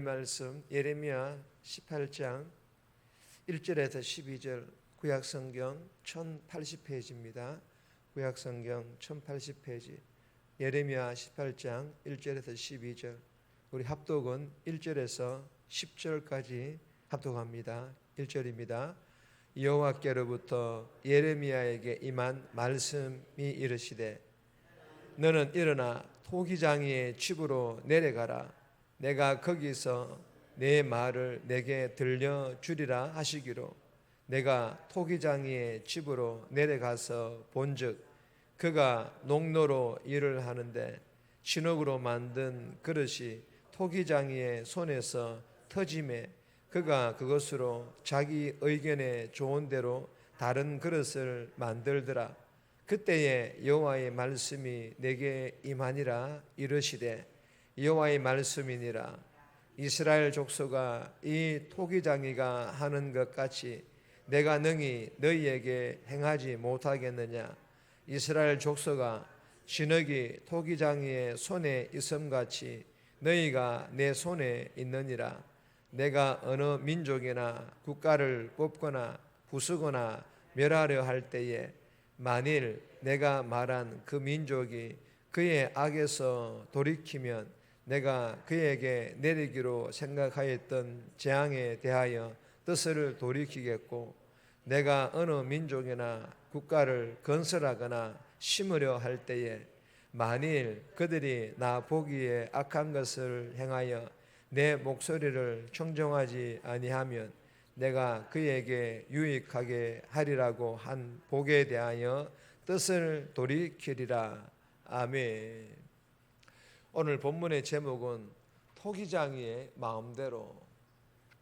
말씀 예레미야 18장 1절에서 12절 구약성경 1080페이지입니다. 구약성경 1080페이지 예레미야 18장 1절에서 12절 우리 합독은 1절에서 10절까지 합독합니다. 1절입니다. 여호와께로부터 예레미야에게 임한 말씀이 이르시되 너는 일어나 토기장이의 집으로 내려가라. 내가 거기서 내 말을 내게 들려주리라 하시기로 내가 토기장이의 집으로 내려가서 본즉 그가 농로로 일을 하는데 진흙으로 만든 그릇이 토기장이의 손에서 터짐에 그가 그것으로 자기 의견에 좋은 대로 다른 그릇을 만들더라. 그때에 여호와의 말씀이 내게 임하니라. 이르시되 여호와의 말씀이니라. 이스라엘 족속아 이 토기장이가 하는 것 같이 내가 능히 너희에게 행하지 못하겠느냐. 이스라엘 족속아 진흙이 토기장이의 손에 있음같이 너희가 내 손에 있느니라. 내가 어느 민족이나 국가를 뽑거나 부수거나 멸하려 할 때에 만일 내가 말한 그 민족이 그의 악에서 돌이키면 내가 그에게 내리기로 생각하였던 재앙에 대하여 뜻을 돌이키겠고 내가 어느 민족이나 국가를 건설하거나 심으려 할 때에 만일 그들이 나 보기에 악한 것을 행하여 내 목소리를 청종하지 아니하면 내가 그에게 유익하게 하리라고 한 복에 대하여 뜻을 돌이키리라. 아멘. 오늘 본문의 제목은 토기장이의 마음대로.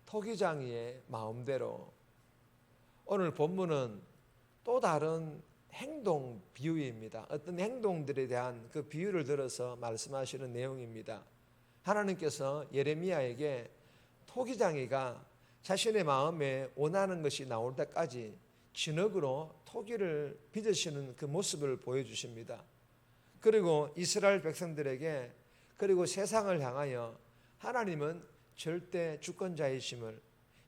토기장이의 마음대로. 오늘 본문은 또 다른 행동 비유입니다. 어떤 행동들에 대한 그 비유를 들어서 말씀하시는 내용입니다. 하나님께서 예레미야에게 토기장이가 자신의 마음에 원하는 것이 나올 때까지 진흙으로 토기를 빚으시는 그 모습을 보여주십니다. 그리고 이스라엘 백성들에게 그리고 세상을 향하여 하나님은 절대 주권자이심을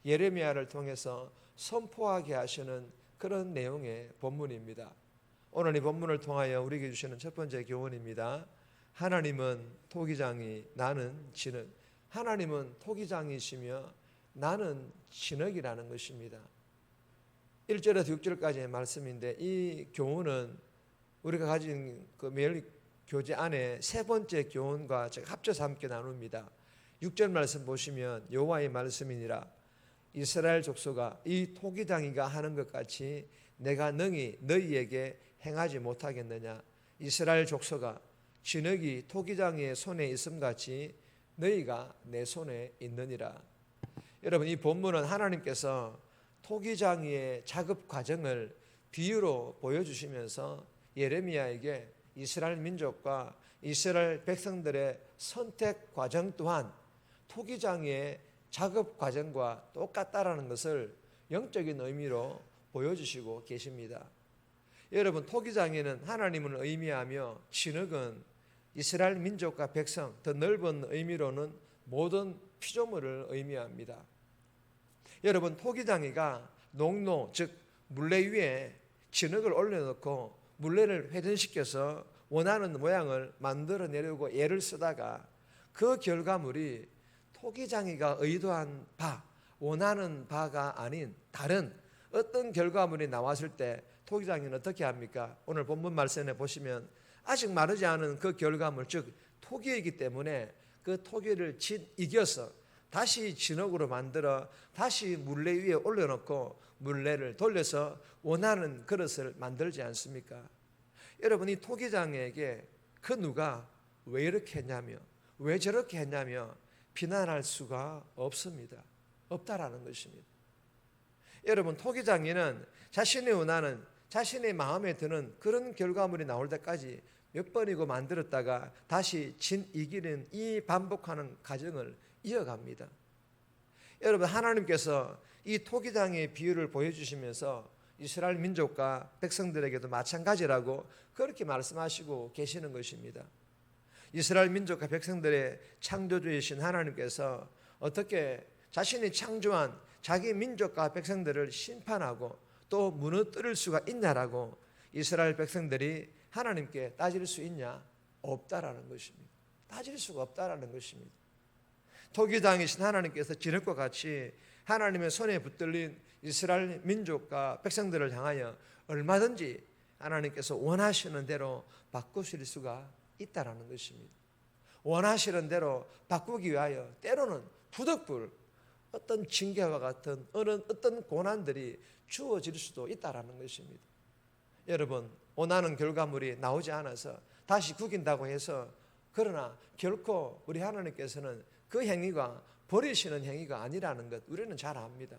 예레미야를 통해서 선포하게 하시는 그런 내용의 본문입니다. 오늘 이 본문을 통하여 우리에게 주시는 첫 번째 교훈입니다. 하나님은 토기장이, 나는 진흙. 하나님은 토기장이시며 나는 진흙이라는 것입니다. 1절에서 6절까지의 말씀인데 이 교훈은 우리가 가진 그 매일 교재 안에 세 번째 교훈과 제가 합쳐서 함께 나눕니다. 6절 말씀 보시면 여호와의 말씀이니라. 이스라엘 족속아 이 토기장이가 하는 것 같이 내가 능히 너희에게 행하지 못하겠느냐. 이스라엘 족속아 진흙이 토기장이의 손에 있음같이 너희가 내 손에 있느니라. 여러분 이 본문은 하나님께서 토기장이의 작업 과정을 비유로 보여주시면서 예레미야에게 이스라엘 민족과 이스라엘 백성들의 선택 과정 또한 토기장이의 작업 과정과 똑같다라는 것을 영적인 의미로 보여주시고 계십니다. 여러분 토기장이는 하나님을 의미하며 진흙은 이스라엘 민족과 백성, 더 넓은 의미로는 모든 피조물을 의미합니다. 여러분 토기장이가 농로 즉 물레 위에 진흙을 올려놓고 물레를 회전시켜서 원하는 모양을 만들어내려고 애를 쓰다가 그 결과물이 토기장이가 의도한 바, 원하는 바가 아닌 다른 어떤 결과물이 나왔을 때 토기장이는 어떻게 합니까? 오늘 본문 말씀에 보시면 아직 마르지 않은 그 결과물 즉 토기이기 때문에 그 토기를 이겨서 다시 진흙으로 만들어 다시 물레 위에 올려놓고 물레를 돌려서 원하는 그릇을 만들지 않습니까? 여러분 이 토기장에게 그 누가 왜 이렇게 했냐며 왜 저렇게 했냐며 비난할 수가 없습니다. 없다라는 것입니다. 여러분 토기장이는 자신의 원하는 자신의 마음에 드는 그런 결과물이 나올 때까지 몇 번이고 만들었다가 다시 이기는 이 반복하는 과정을 이어갑니다. 여러분 하나님께서 이 토기장의 비유를 보여주시면서 이스라엘 민족과 백성들에게도 마찬가지라고 그렇게 말씀하시고 계시는 것입니다. 이스라엘 민족과 백성들의 창조주이신 하나님께서 어떻게 자신이 창조한 자기 민족과 백성들을 심판하고 또 무너뜨릴 수가 있냐라고 이스라엘 백성들이 하나님께 따질 수 있냐? 없다라는 것입니다. 따질 수가 없다라는 것입니다. 토기장이신 하나님께서 진흙과 같이 하나님의 손에 붙들린 이스라엘 민족과 백성들을 향하여 얼마든지 하나님께서 원하시는 대로 바꾸실 수가 있다라는 것입니다. 원하시는 대로 바꾸기 위하여 때로는 부득불 어떤 징계와 같은 어떤 고난들이 주어질 수도 있다라는 것입니다. 여러분, 원하는 결과물이 나오지 않아서 다시 구긴다고 해서 그러나 결코 우리 하나님께서는 그 행위가 버리시는 행위가 아니라는 것 우리는 잘 압니다.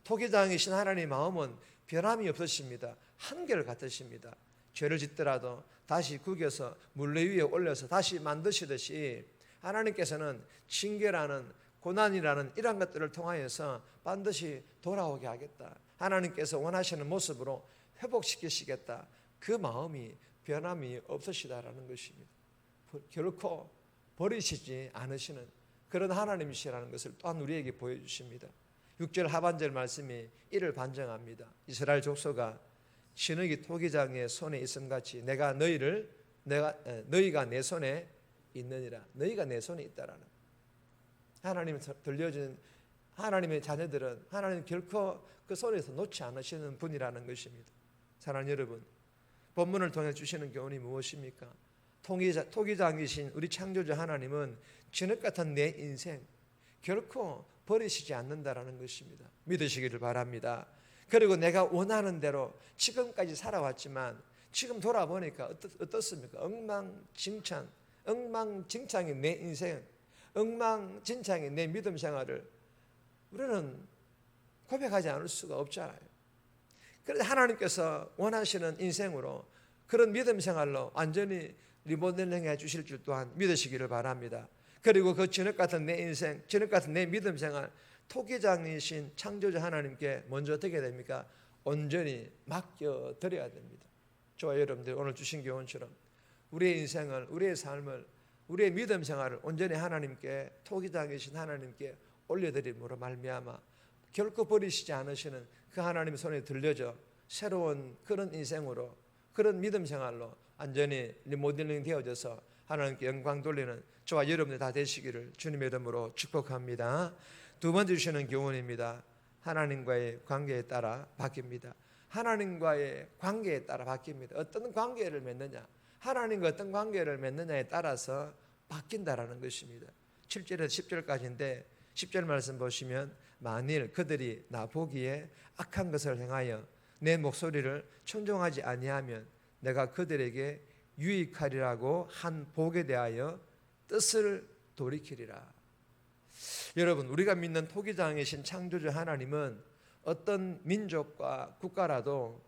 토기장이신 하나님의 마음은 변함이 없으십니다. 한결같으십니다. 죄를 짓더라도 다시 구겨서 물레 위에 올려서 다시 만드시듯이 하나님께서는 징계라는 고난이라는 이러한 것들을 통하여서 반드시 돌아오게 하겠다. 하나님께서 원하시는 모습으로 회복시키시겠다. 그 마음이 변함이 없으시다라는 것입니다. 결코 버리시지 않으시는 그런 하나님이시라는 것을 또한 우리에게 보여주십니다. 6절 하반절 말씀이 이를 반증합니다. 이스라엘 족속아 진흙이 토기장의 손에 있음같이 너희가 내 손에 있느니라. 너희가 내 손에 있다라는 하나님이 들려준 하나님의 자녀들은 하나님 결코 그 손에서 놓지 않으시는 분이라는 것입니다. 사랑하는 여러분, 본문을 통해 주시는 교훈이 무엇입니까? 토기장이신 우리 창조주 하나님은 진흙 같은 내 인생 결코 버리시지 않는다라는 것입니다. 믿으시기를 바랍니다. 그리고 내가 원하는 대로 지금까지 살아왔지만 지금 돌아보니까 어떻습니까? 엉망진창인 내 인생, 엉망진창인 내 믿음 생활을 우리는 고백하지 않을 수가 없잖아요. 그래서 하나님께서 원하시는 인생으로 그런 믿음 생활로 완전히 리모델링 해 주실 줄 또한 믿으시기를 바랍니다. 그리고 그 진흙 같은 내 인생, 진흙 같은 내 믿음 생활, 토기장이신 창조주 하나님께 먼저 어떻게 됩니까? 온전히 맡겨드려야 됩니다. 저와 여러분들 오늘 주신 교훈처럼 우리의 인생을, 우리의 삶을, 우리의 믿음 생활을 온전히 하나님께, 토기장이신 하나님께 올려드림으로 말미암아 결코 버리시지 않으시는 그 하나님의 손에 들려져 새로운 그런 인생으로, 그런 믿음 생활로 완전히 리모델링 되어져서 하나님께 영광 돌리는 저와 여러분들 다 되시기를 주님의 이름으로 축복합니다. 두 번째 주시는 교훈입니다. 하나님과의 관계에 따라 바뀝니다. 하나님과의 관계에 따라 바뀝니다. 어떤 관계를 맺느냐, 하나님과 어떤 관계를 맺느냐에 따라서 바뀐다라는 것입니다. 7절에서 10절까지인데 10절 말씀 보시면 만일 그들이 나 보기에 악한 것을 행하여 내 목소리를 청종하지 아니하면 내가 그들에게 유익하리라고 한 복에 대하여 뜻을 돌이키리라. 여러분, 우리가 믿는 토기장이신 창조주 하나님은 어떤 민족과 국가라도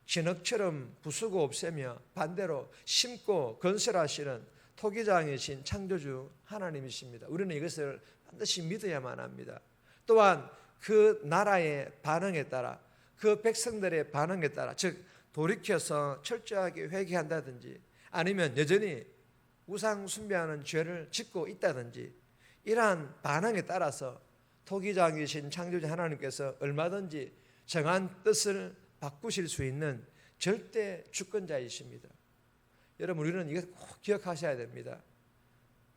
진흙처럼 부수고 없애며 반대로 심고 건설하시는 토기장이신 창조주 하나님이십니다. 우리는 이것을 반드시 믿어야만 합니다. 또한 그 나라의 반응에 따라, 그 백성들의 반응에 따라, 즉 돌이켜서 철저하게 회개한다든지 아니면 여전히 우상 숭배하는 죄를 짓고 있다든지 이러한 반응에 따라서 토기장이신 창조주 하나님께서 얼마든지 정한 뜻을 바꾸실 수 있는 절대 주권자이십니다. 여러분, 우리는 이것 꼭 기억하셔야 됩니다.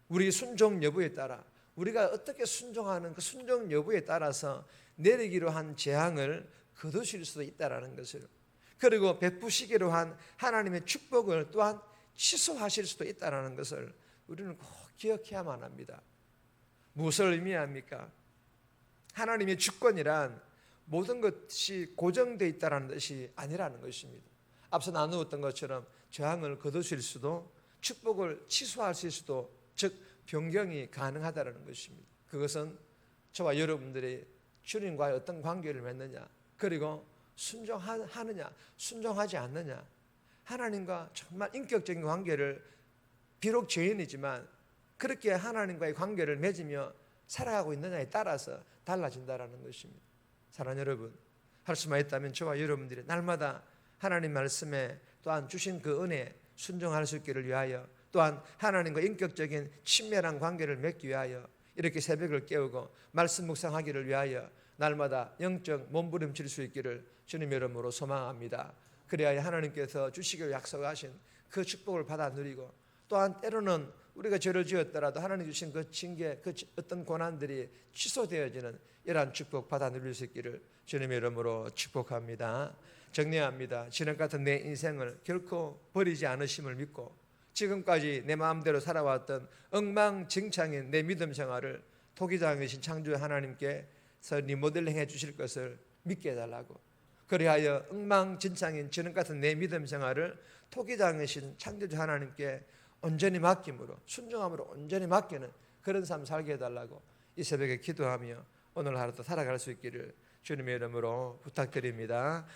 우리 순종 여부에 따라, 우리가 어떻게 순종하는 그 순종 여부에 따라서 내리기로 한 재앙을 거두실 수도 있다는 것을, 그리고 베푸시기로 한 하나님의 축복을 또한 취소하실 수도 있다는 것을 우리는 꼭 기억해야만 합니다. 무엇을 의미합니까? 하나님의 주권이란 모든 것이 고정되어 있다는 뜻이 아니라는 것입니다. 앞서 나누었던 것처럼 재앙을 거두실 수도 축복을 취소하실 수도, 즉 변경이 가능하다는 것입니다. 그것은 저와 여러분들이 주님과의 어떤 관계를 맺느냐, 그리고 순종하느냐 순종하지 않느냐, 하나님과 정말 인격적인 관계를, 비록 죄인이지만 그렇게 하나님과의 관계를 맺으며 살아가고 있느냐에 따라서 달라진다는 것입니다. 사랑하는 여러분, 할 수만 있다면 저와 여러분들이 날마다 하나님 말씀에 또한 주신 그 은혜에 순종할 수 있기를 위하여, 또한 하나님과 인격적인 친밀한 관계를 맺기 위하여 이렇게 새벽을 깨우고 말씀 묵상하기를 위하여 날마다 영적 몸부림칠 수 있기를 주님의 이름으로 소망합니다. 그래야 하나님께서 주시기로 약속하신 그 축복을 받아 누리고, 또한 때로는 우리가 죄를 지었더라도 하나님 주신 그 징계, 그 어떤 고난들이 취소되어지는 이러한 축복 받아 누릴 수 있기를 주님의 이름으로 축복합니다. 정리합니다. 지난 같은 내 인생을 결코 버리지 않으심을 믿고 지금까지 내 마음대로 살아왔던 엉망진창인 내 믿음 생활을 토기장이신 창조의 하나님께서 리모델링 해 주실 것을 믿게 해달라고, 그리하여 엉망진창인 지금 같은 내 믿음 생활을 토기장이신 창조주 하나님께 온전히 맡김으로, 순종함으로 온전히 맡기는 그런 삶 살게 해달라고 이 새벽에 기도하며 오늘 하루도 살아갈 수 있기를 주님의 이름으로 부탁드립니다.